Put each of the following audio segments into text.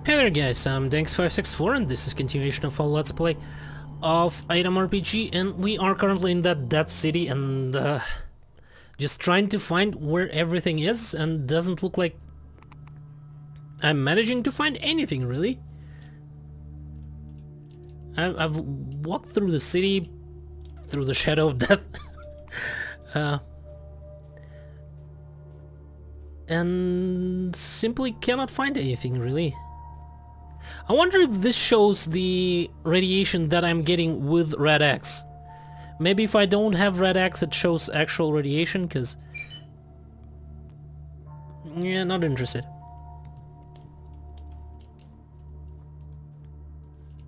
Hey there guys, I'm Danks564 and this is continuation of our Let's Play of Item RPG, and we are currently in that dead city and just trying to find where everything is, and doesn't look like I'm managing to find anything really. I've walked through the city, through the shadow of death, and simply cannot find anything really. I wonder if this shows the radiation that I'm getting with Red X. Maybe if I don't have Red X it shows actual radiation, cause... yeah, not interested.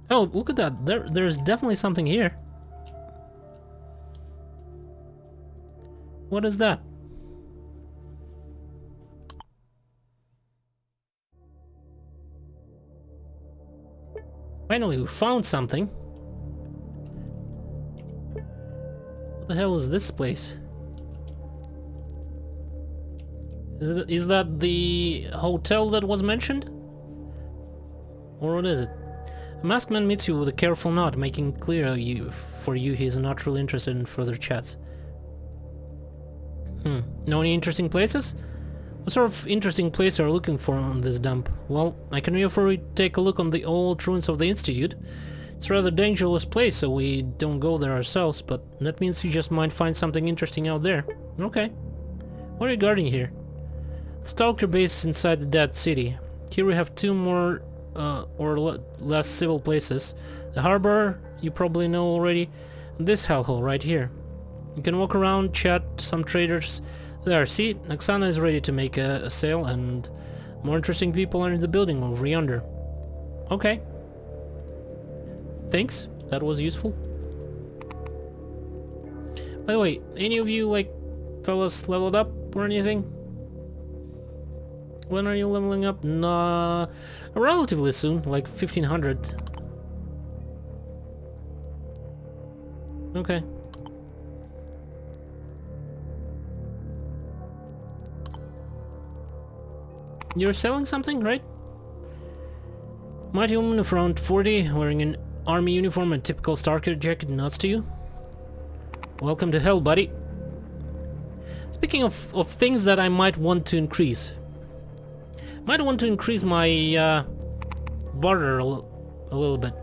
Oh, look at that. There's definitely something here. What is that? Finally, we found something. What the hell is this place? Is that the hotel that was mentioned? Or what is it? A masked man meets you with a careful nod, making clear for you he is not really interested in further chats. Know any interesting places? What sort of interesting place are you looking for on this dump? Well, I can offer you take a look on the old ruins of the Institute. It's a rather dangerous place, so we don't go there ourselves, but that means you just might find something interesting out there. Okay. What are you guarding here? Stalker base inside the dead city. Here we have two more less civil places. The harbor, you probably know already, and this hellhole right here. You can walk around, chat to some traders. There, see? Oksana is ready to make a sale, and more interesting people are in the building over yonder. Okay. Thanks, that was useful. By the way, any of you, like, fellas leveled up or anything? When are you leveling up? Nah, relatively soon, like 1500. Okay. You're selling something, right? Mighty woman of around 40, wearing an army uniform and typical Stalker jacket, nods to you. Welcome to hell, buddy. Speaking of things that I might want to increase. Might want to increase my barter a little bit.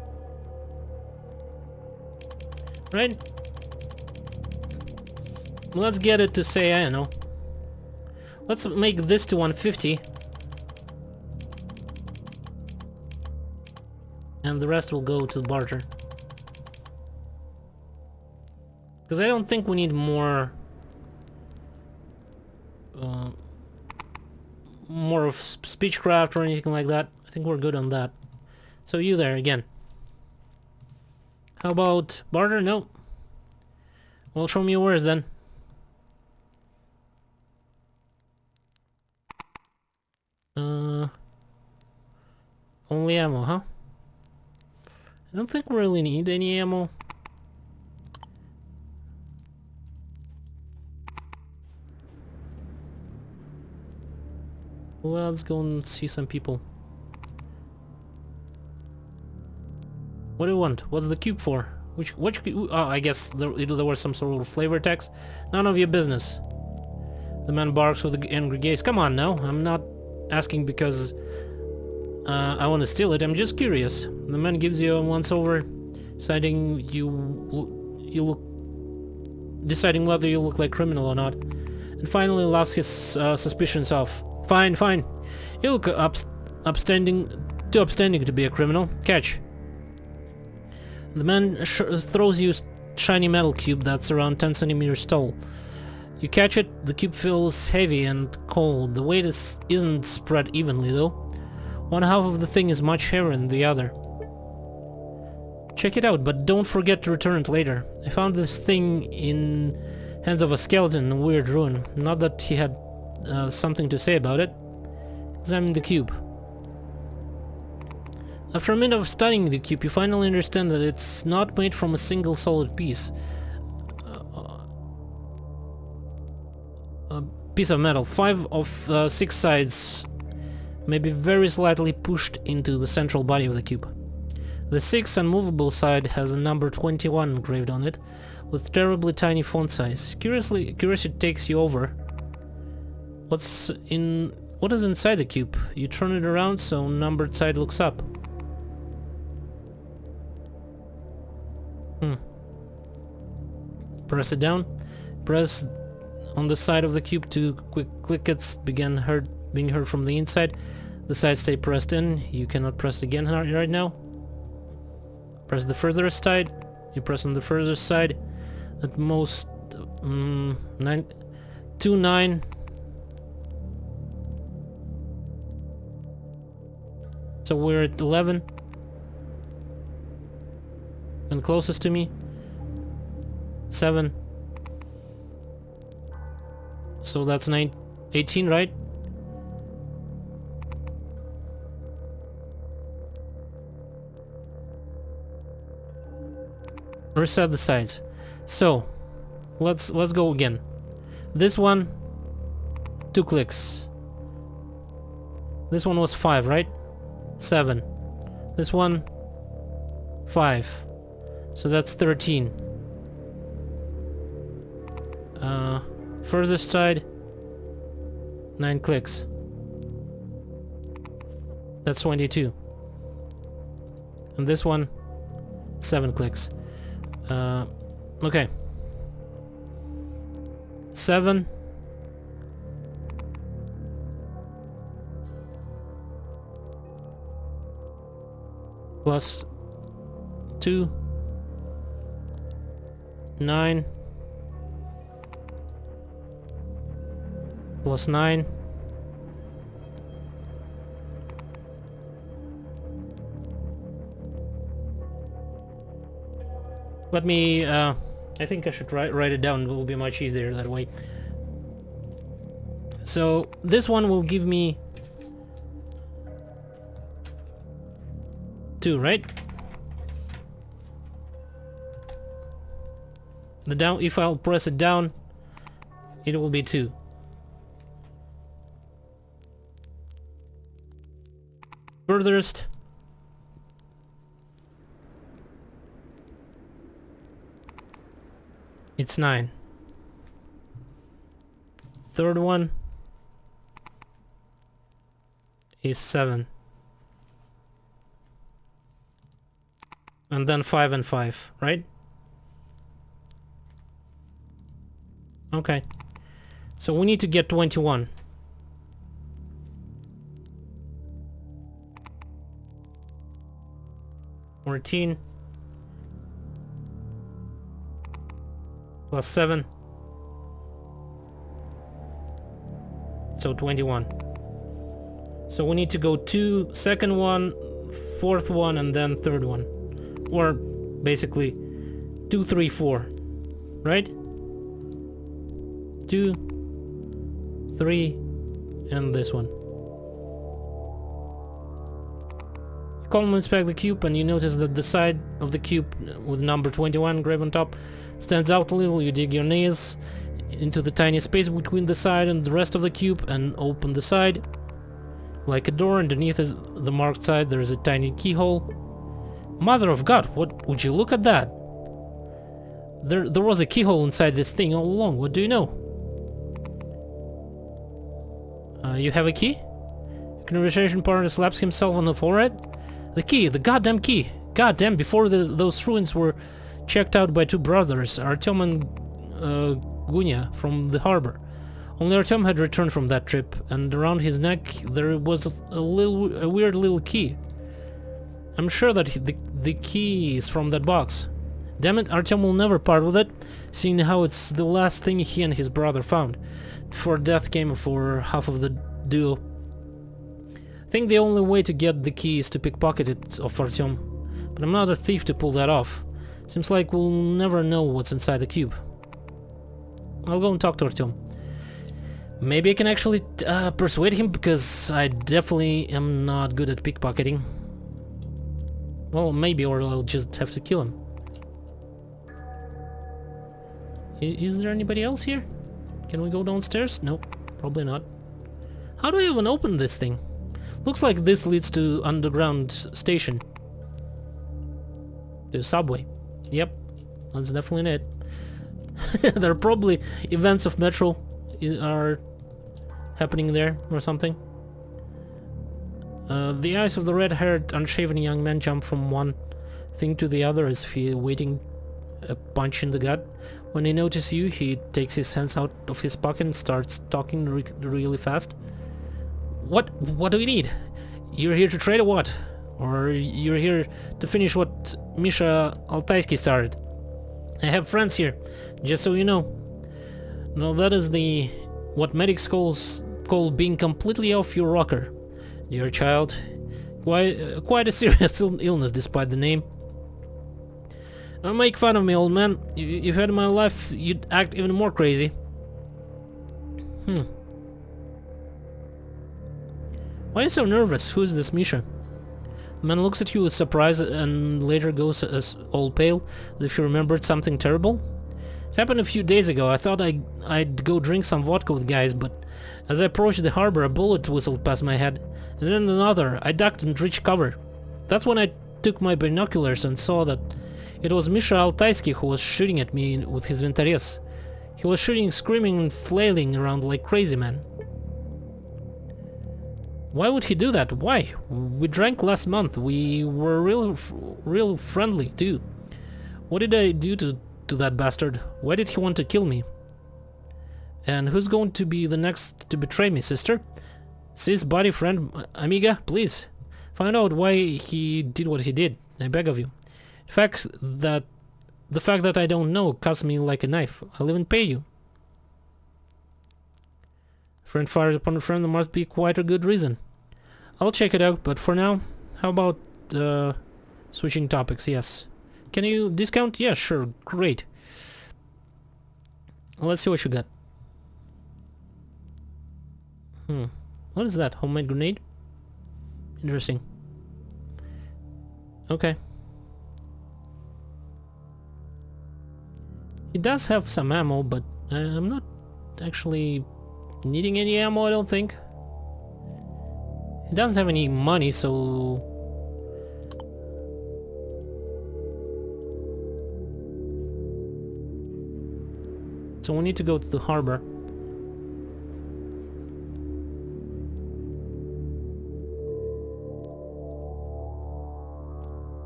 Right? Let's get it to say, I don't know. Let's make this to 150. And the rest will go to barter. Because I don't think we need more... more of speechcraft or anything like that. I think we're good on that. So you there again. How about barter? No. Well, show me yours then. Only ammo, huh? I don't think we really need any ammo. Well, let's go and see some people. What do you want? What's the cube for? Which oh, I guess there was some sort of flavor text. None of your business. The man barks with an angry gaze. Come on now, I'm not asking because I want to steal it, I'm just curious. The man gives you a once-over, deciding whether you look like criminal or not, and finally laughs his suspicions off. Fine, fine. You look too upstanding to be a criminal. Catch. The man throws you a shiny metal cube that's around 10 centimeters tall. You catch it, the cube feels heavy and cold. The weight isn't spread evenly though. One half of the thing is much heavier than the other. Check it out, but don't forget to return it later. I found this thing in hands of a skeleton in a weird ruin. Not that he had something to say about it. Examine the cube. After a minute of studying the cube, you finally understand that it's not made from a single solid piece. A piece of metal. 5 of 6 sides may be very slightly pushed into the central body of the cube. The sixth unmovable side has a number 21 engraved on it, with terribly tiny font size. Curiosity takes you over. What is inside the cube? You turn it around so numbered side looks up. Press it down. Press on the side of the cube to clickets being heard from the inside. The sides stay pressed in. You cannot press it again right now. Press the furthest side. You press on the furthest side. At most 9. So we're at 11. And closest to me. 7. So that's 18, right? Reset the sides. So let's go again. This one, 2 clicks. This one was 5, right? 7. This one, 5. So that's 13. Furthest side, 9 clicks. That's 22. And this one, 7 clicks. Okay. 7. Plus 2. 9. Plus 9. Let me, I think I should write it down. It will be much easier that way. So this one will give me 2, right? The down, if I'll press it down, it will be 2. Furthest. It's 9. Third one is 7. And then 5 and 5, right? Okay. So we need to get 21. $14 plus 7, so 21. So we need to go to second one, fourth one, and then third one, or basically 2, 3, 4, right? 2, 3, and this one. Calmly inspect the cube and you notice that the side of the cube with number 21 engraved on top stands out a little. You dig your nails into the tiny space between the side and the rest of the cube and open the side. Like a door, underneath the marked side there is a tiny keyhole. Mother of God, what would you look at that? There was a keyhole inside this thing all along. What do you know? You have a key? A conversation partner slaps himself on the forehead. The key, the goddamn key. Goddamn, before those ruins were checked out by 2 brothers, Artyom and Gunya from the harbor. Only Artyom had returned from that trip, and around his neck there was a weird little key. I'm sure that the key is from that box. Damn it, Artyom will never part with it, seeing how it's the last thing he and his brother found, before death came for half of the duo. I think the only way to get the key is to pickpocket it off Artyom, but I'm not a thief to pull that off. Seems like we'll never know what's inside the cube. I'll go and talk to Artyom. Maybe I can actually persuade him, because I definitely am not good at pickpocketing. Well, maybe, or I'll just have to kill him. Is there anybody else here? Can we go downstairs? Nope, probably not. How do I even open this thing? Looks like this leads to underground station. The subway. Yep, that's definitely it. There are probably events of Metro are happening there or something. The eyes of the red-haired, unshaven young man jump from one thing to the other as if he waiting a punch in the gut. When he notices you, he takes his hands out of his pocket and starts talking really fast. What do we need? You're here to trade or what? Or you're here to finish what Misha Altaisky started? I have friends here, just so you know. Now that is what medics call being completely off your rocker. Dear child, quite a serious illness despite the name. Don't make fun of me, old man. If you had my life, you'd act even more crazy. Why are you so nervous? Who is this Misha? The man looks at you with surprise and later goes as all pale, as if he remembered something terrible. It happened a few days ago. I thought I'd go drink some vodka with guys, but as I approached the harbor, a bullet whistled past my head, and then another. I ducked and reached cover. That's when I took my binoculars and saw that it was Misha Altaisky who was shooting at me with his Vintares. He was shooting, screaming and flailing around like crazy man. Why would he do that? Why? We drank last month. We were real friendly too. What did I do to that bastard? Why did he want to kill me? And who's going to be the next to betray me, sister? Sis, buddy, friend, amiga, please. Find out why he did what he did. I beg of you. The fact that I don't know cuts me like a knife. I'll even pay you. Friend fires upon a friend, there must be quite a good reason. I'll check it out, but for now, how about switching topics? Yes. Can you discount? Yeah, sure. Great. Let's see what you got. What is that? Homemade grenade? Interesting. Okay. He does have some ammo, but I'm not actually needing any ammo, I don't think. He doesn't have any money, so... So we need to go to the harbor.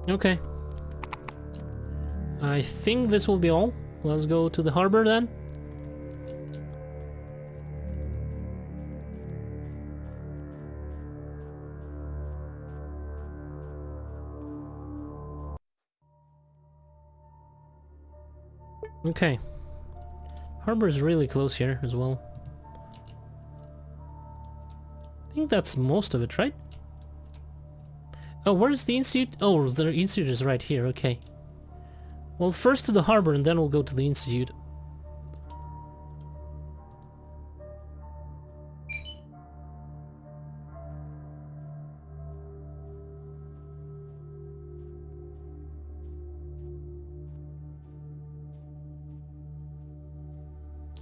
Okay. I think this will be all. Let's go to the harbor then. Okay. Harbor is really close here as well. I think that's most of it, right? Oh, where is the institute? Oh, the institute is right here, okay. Well, first to the harbor and then we'll go to the institute.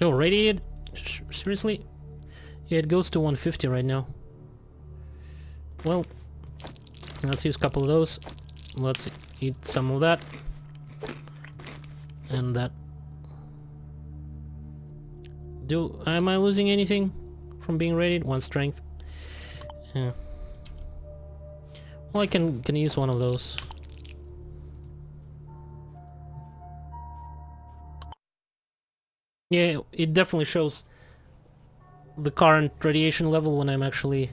Oh, radiated? Seriously? Yeah, it goes to 150 right now. Well, let's use a couple of those. Let's eat some of that. And that. Am I losing anything from being radiated? 1 strength. Yeah. Well, I can use one of those. Yeah, it definitely shows the current radiation level when I'm actually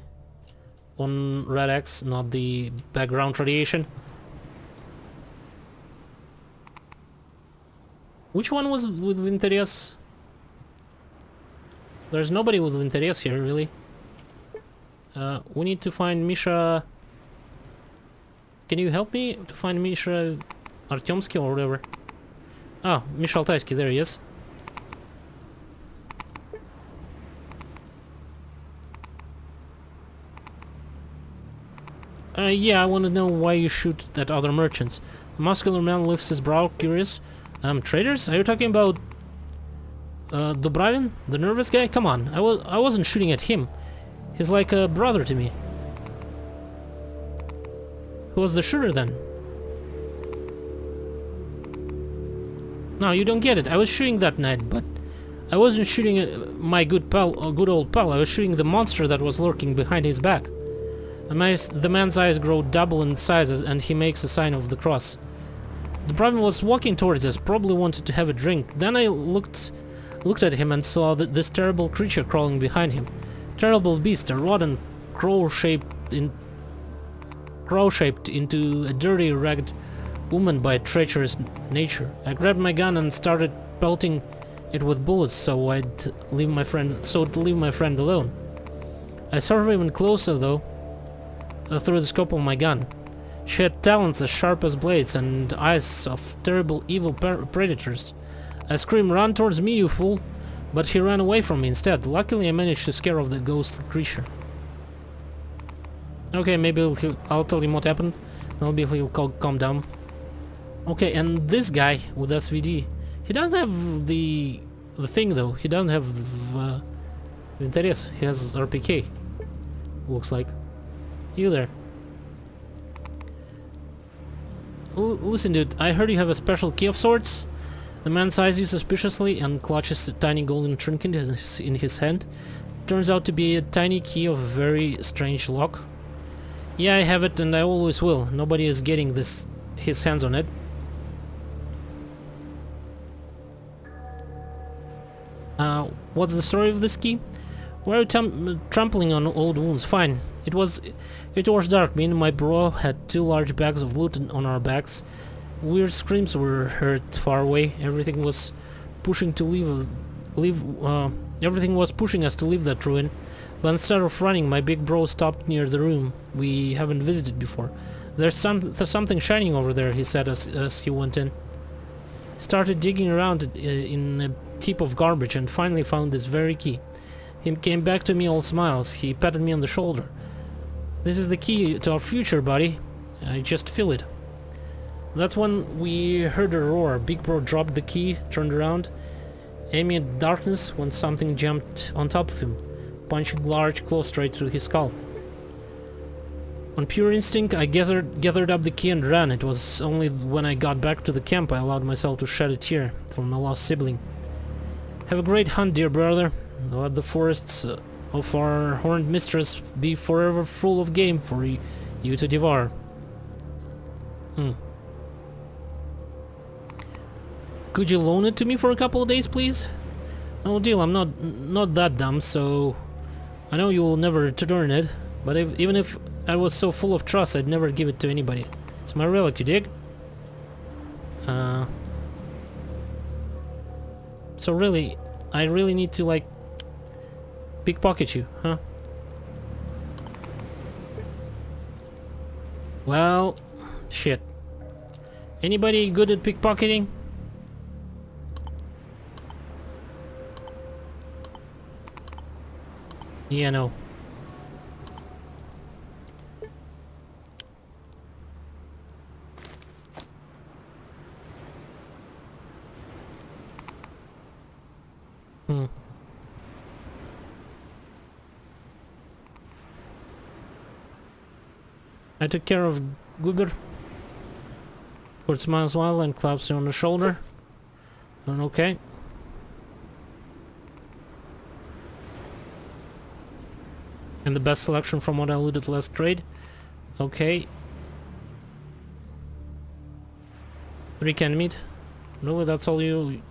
on Red X, not the background radiation. Which one was with Vinterias? There's nobody with Vinterias here, really. We need to find Misha... Can you help me to find Misha Artyomsky or whatever? Ah, Misha Altaisky, there he is. Yeah, I want to know why you shoot at other merchants. The muscular man lifts his brow, curious. Traders? Are you talking about Dubravin, the nervous guy? Come on, I wasn't shooting at him. He's like a brother to me. Who was the shooter then? No, you don't get it. I was shooting that night, but I wasn't shooting my good old pal. I was shooting the monster that was lurking behind his back. The man's eyes grow double in size and he makes a sign of the cross. The Brahmin was walking towards us, probably wanted to have a drink. Then I looked at him and saw this terrible creature crawling behind him. Terrible beast, a rotten crow-shaped into a dirty, ragged woman by treacherous nature. I grabbed my gun and started pelting it with bullets so to leave my friend alone. I saw her even closer though, through the scope of my gun. She had talons as sharp as blades and eyes of terrible evil predators. I screamed, "Run towards me, you fool!" But he ran away from me instead. Luckily I managed to scare off the ghostly creature. Okay, maybe I'll tell him what happened. Maybe he'll calm down. Okay, and this guy with SVD, he doesn't have the thing though. He doesn't have Interés. He has RPK. Looks like. You there? Listen, dude. I heard you have a special key of sorts. The man eyes you suspiciously and clutches a tiny golden trinket in his hand. Turns out to be a tiny key of a very strange lock. Yeah, I have it and I always will. Nobody is getting his hands on it. What's the story of this key? We're trampling on old wounds. Fine. It was dark. Me and my bro had 2 large bags of loot on our backs. Weird screams were heard far away. Everything was pushing us to leave that ruin. But instead of running, my big bro stopped near the room we haven't visited before. There's something shining over there, he said as he went in. Started digging around in a heap of garbage and finally found this very key. He came back to me all smiles. He patted me on the shoulder. "This is the key to our future, buddy. I just feel it." That's when we heard a roar. Big bro dropped the key, turned around, aiming at darkness when something jumped on top of him, punching large claws straight through his skull. On pure instinct, I gathered up the key and ran. It was only when I got back to the camp I allowed myself to shed a tear for my lost sibling. Have a great hunt, dear brother. Let the forests of our horned mistress be forever full of game for you to devour. Could you loan it to me for a couple of days, please? No deal. I'm not that dumb, so I know you will never return it. But even if I was so full of trust, I'd never give it to anybody. It's my relic, you dig? So really, I really need to like pickpocket you, huh? Well, shit. Anybody good at pickpocketing? Yeah, no. I took care of Goober. Put smiles while and claps you on the shoulder. And okay. And the best selection from what I looted last trade. Okay. 3 canned meat. Really, that's all you...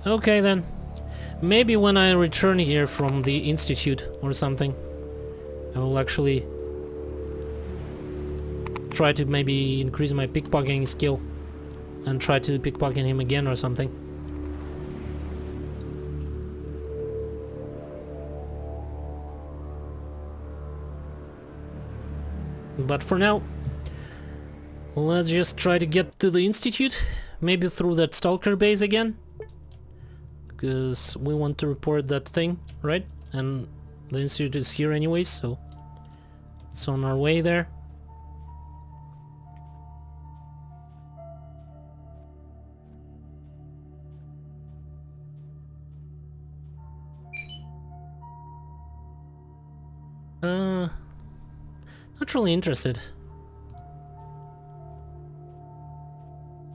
Okay then. Maybe when I return here from the institute or something, I will actually try to maybe increase my pickpocketing skill and try to pickpocket him again or something. But for now, let's just try to get to the institute, maybe through that stalker base again. Because we want to report that thing, right? And the institute is here anyways, so it's on our way there. Not really interested.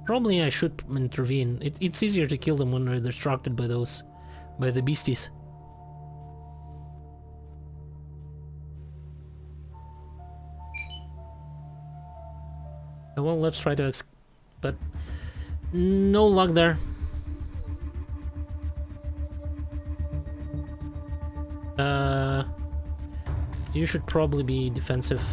Probably I should intervene. It's easier to kill them when they're distracted by the beasties. Well, let's try to but no luck there. You should probably be defensive.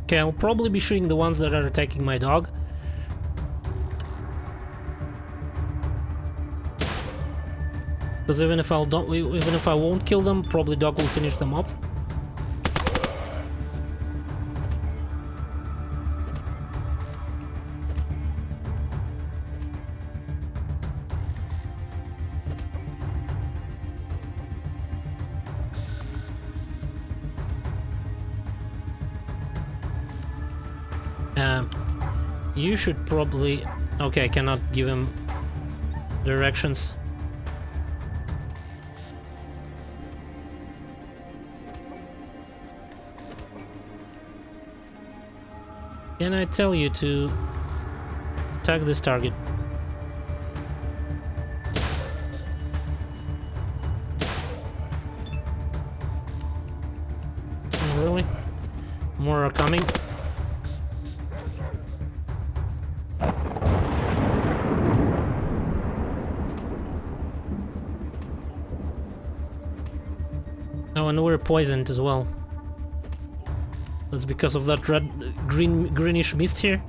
Okay, I'll probably be shooting the ones that are attacking my dog. Because even if I won't kill them, probably dog will finish them off. You should probably... Okay, I cannot give him directions. Can I tell you to attack this target? Oh, really? More are coming. Oh, and we're poisoned as well. That's because of that greenish mist here.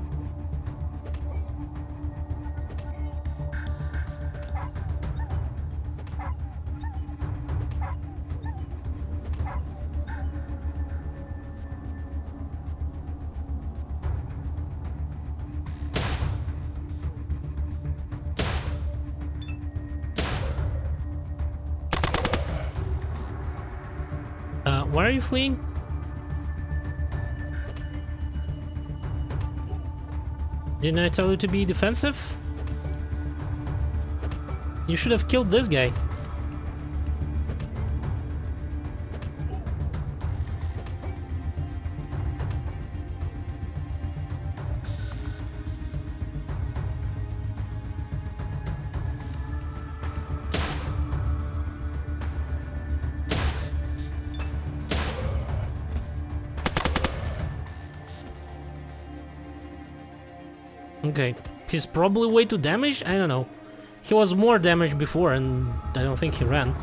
Why are you fleeing? Didn't I tell you to be defensive? You should have killed this guy. Okay, he's probably way too damaged? I don't know. He was more damaged before and I don't think he ran.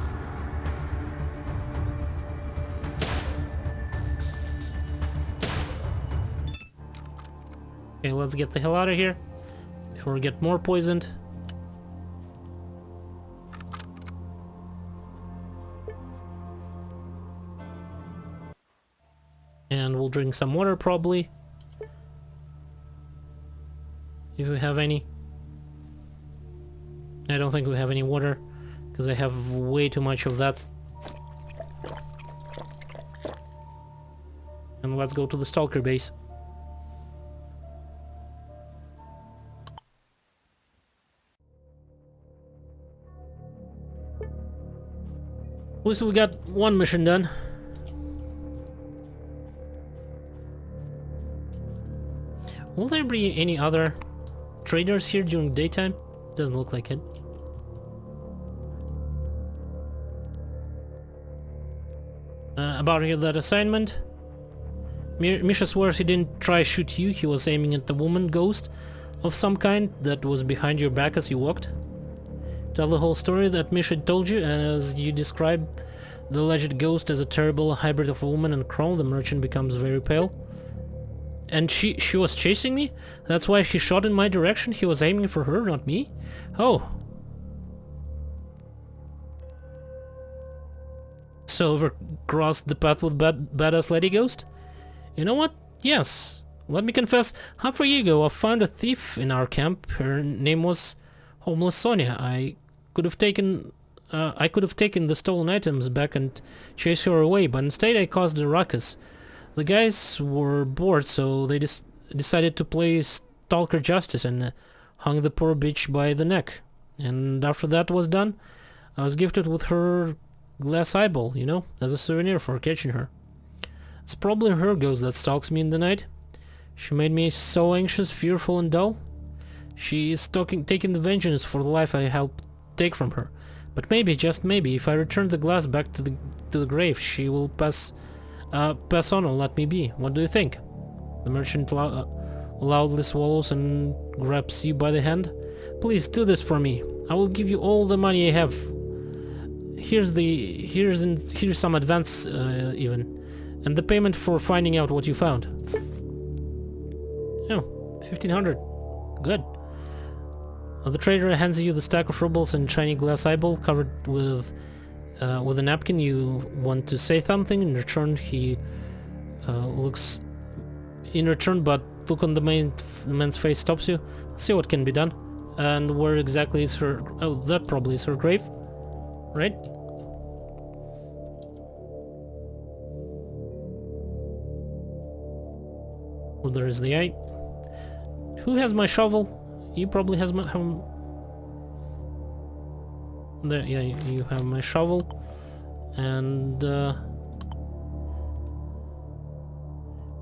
Okay, let's get the hell out of here before we get more poisoned. And we'll drink some water probably. If we have any. I don't think we have any water because I have way too much of that. And let's go to the stalker base. At least we got one mission done. Will there be any other traders here during daytime? Doesn't look like it. About that assignment. Misha swears he didn't try to shoot you, he was aiming at the woman ghost of some kind that was behind your back as you walked. Tell the whole story that Misha told you, and as you describe the alleged ghost as a terrible hybrid of a woman and crow, the merchant becomes very pale. And she was chasing me? That's why he shot in my direction? He was aiming for her, not me? Oh. So overcrossed the path with badass lady ghost? You know what? Yes. Let me confess, half a year ago I found a thief in our camp. Her name was Homeless Sonia. I could have taken I could have taken the stolen items back and chased her away, but instead I caused a ruckus. The guys were bored, so they decided to play stalker justice and hung the poor bitch by the neck. And after that was done, I was gifted with her glass eyeball, you know, as a souvenir for catching her. It's probably her ghost that stalks me in the night. She made me so anxious, fearful and dull. She is taking the vengeance for the life I helped take from her. But maybe, just maybe, if I return the glass back to the grave, she will pass on and let me be. What do you think? The merchant loudly swallows and grabs you by the hand. Please do this for me. I will give you all the money I have. Here's some advance even, and the payment for finding out what you found. Oh, 1,500. Good. The trader hands you the stack of rubles and shiny glass eyeball covered with a napkin. You want to say something in return. He looks in return, but look on the man's face stops you. See what can be done. And where exactly is her? Oh, that probably is her grave, right? Well, there is the eye. Who has my shovel? You probably has my there. Yeah, you have my shovel, and I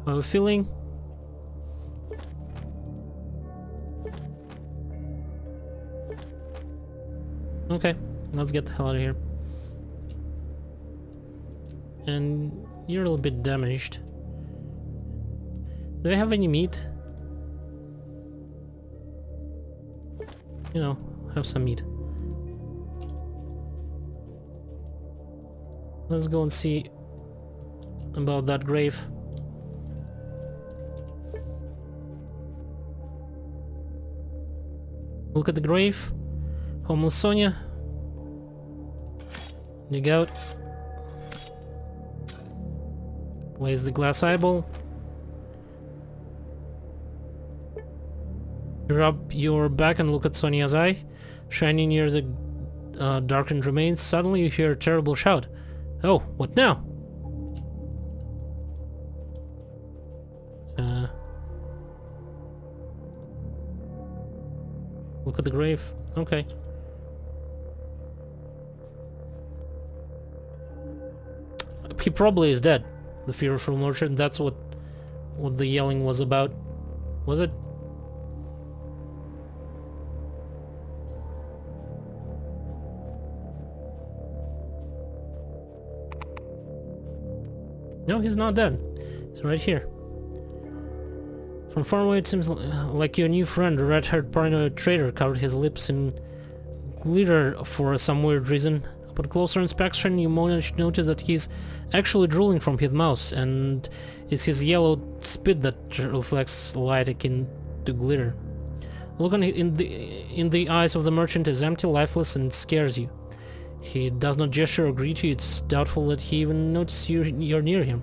have a feeling. Okay, let's get the hell out of here. And you're a little bit damaged. Do I have any meat? You know, have some meat. Let's go and see about that grave. Look at the grave. Homeless Sonia. Dig out. Place the glass eyeball. Rub your back and look at Sonia's eye, shining near the darkened remains. Suddenly you hear a terrible shout. Oh, what now? Look at the grave. Okay. He probably is dead. The fearful merchant. That's what the yelling was about. Was it? No, he's not dead. He's right here. From far away it seems like your new friend, the red-haired paranoid trader, covered his lips in glitter for some weird reason. Upon closer inspection you notice that he's actually drooling from his mouth, and it's his yellow spit that reflects light akin to glitter. Look in the eyes of the merchant is empty, lifeless, and scares you. He does not gesture or greet you. It's doubtful that he even notices you're near him.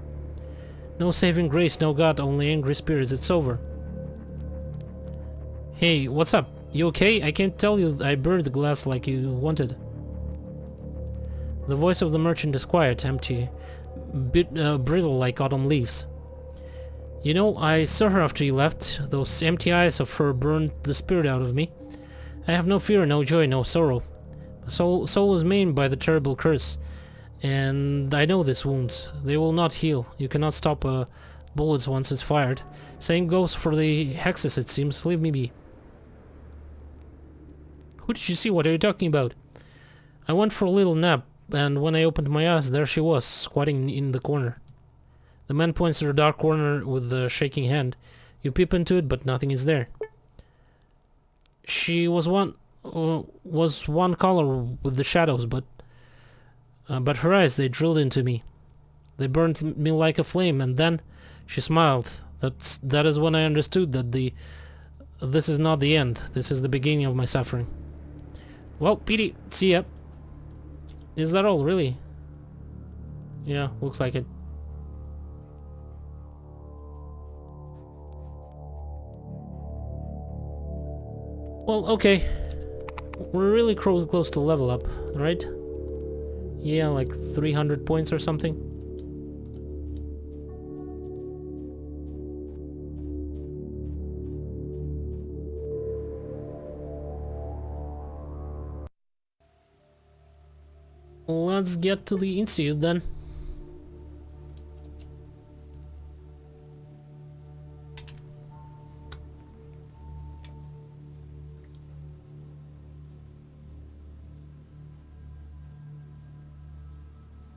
No saving grace, no God, only angry spirits. It's over. Hey, what's up? You okay? I can't tell you I buried the glass like you wanted. The voice of the merchant is quiet, empty, brittle like autumn leaves. You know, I saw her after you left. Those empty eyes of her burned the spirit out of me. I have no fear, no joy, no sorrow. Soul is maimed by the terrible curse, and I know these wounds. They will not heal. You cannot stop bullets once it's fired. Same goes for the hexes, it seems. Leave me be. Who did you see? What are you talking about? I went for a little nap, and when I opened my eyes, there she was, squatting in the corner. The man points to the dark corner with a shaking hand. You peep into it, but nothing is there. She was one color with the shadows, but her eyes, they drilled into me. They burned me like a flame, and then she smiled. That is when I understood that this is not the end. This is the beginning of my suffering. Well, Petey, see ya. Is that all, really? Yeah, looks like it. Well, okay. We're really close to level up, right? Yeah, like 300 points or something. Let's get to the institute then.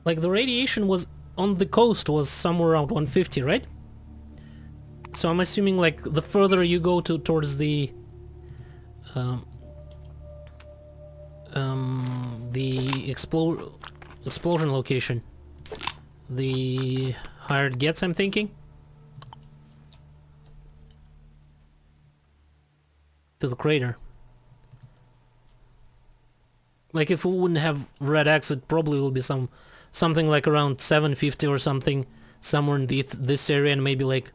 Like the radiation was on the coast was somewhere around 150, right? So I'm assuming like the further you go towards the explosion location, the higher it gets, I'm thinking. To the crater. Like if we wouldn't have red X, it probably will be something like around 750 or something, somewhere in this area, and maybe like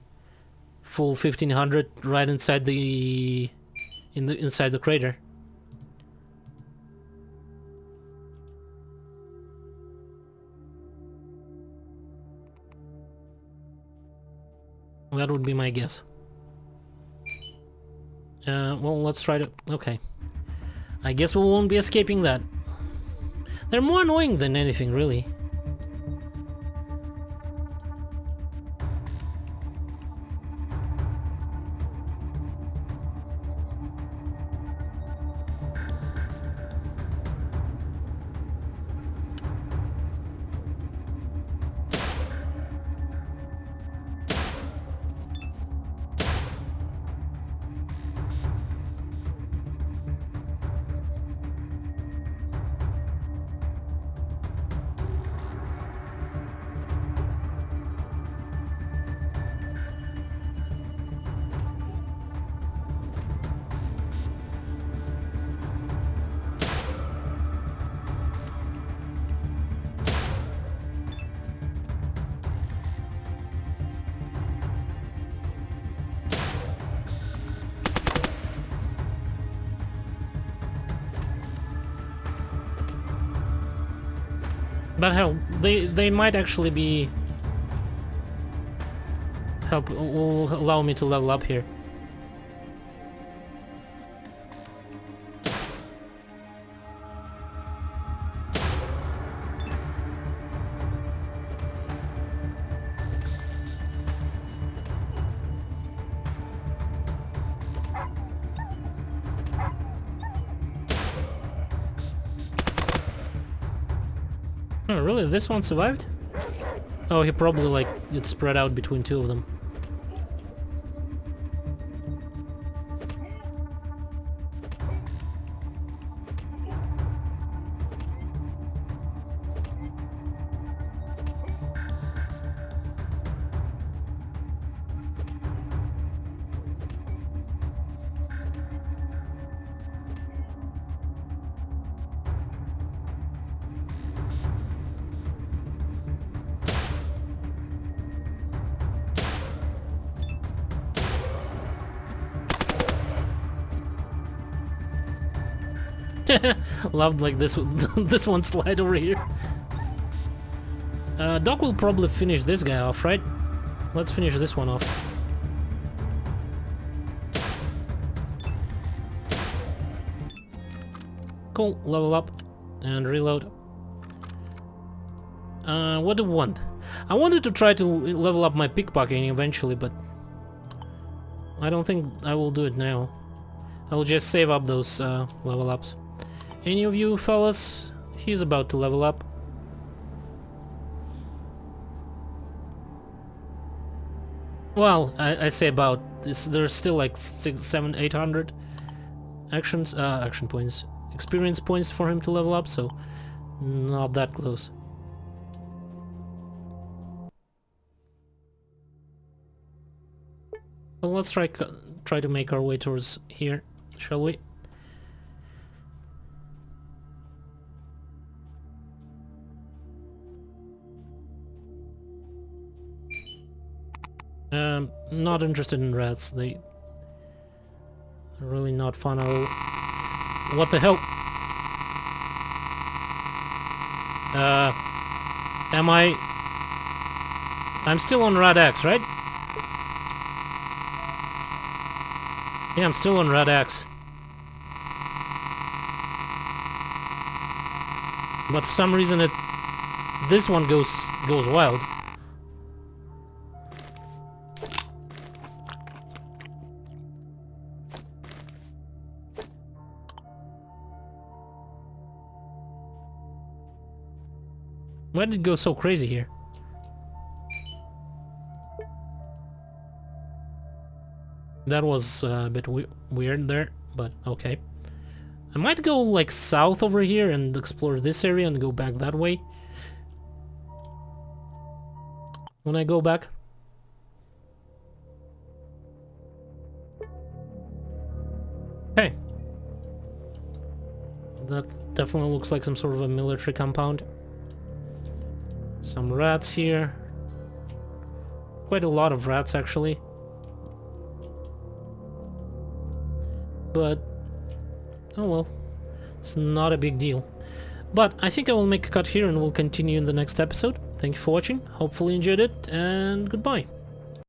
full 1500 right inside inside the crater. That would be my guess. Well, let's try to... Okay. I guess we won't be escaping that. They're more annoying than anything, really. But hell, they might actually be will allow me to level up here. Oh, really? This one survived? Oh, he probably, like, it's spread out between two of them. Loved like this this one slide over here. Doc will probably finish this guy off, right? Let's finish this one off. Cool, level up and reload. What do I want? I wanted to try to level up my pickpocketing eventually, but I don't think I will do it now. I will just save up those level ups. Any of you fellas? He's about to level up. Well, I say about. There's still like 600, 700, 800 action points, experience points for him to level up, so not that close. Well, let's try to make our way towards here, shall we? Not interested in rats. They are really not fun at all. What the hell? Am I... I'm still on Rad X, right? Yeah, I'm still on Rad X. But for some reason this one goes wild. Why did it go so crazy here? That was a bit weird there, but okay. I might go like south over here and explore this area and go back that way. When I go back. Hey. That definitely looks like some sort of a military compound. Some rats here. Quite a lot of rats actually. But oh well, it's not a big deal. But I think I will make a cut here and we'll continue in the next episode. Thank you for watching, hopefully you enjoyed it, and goodbye.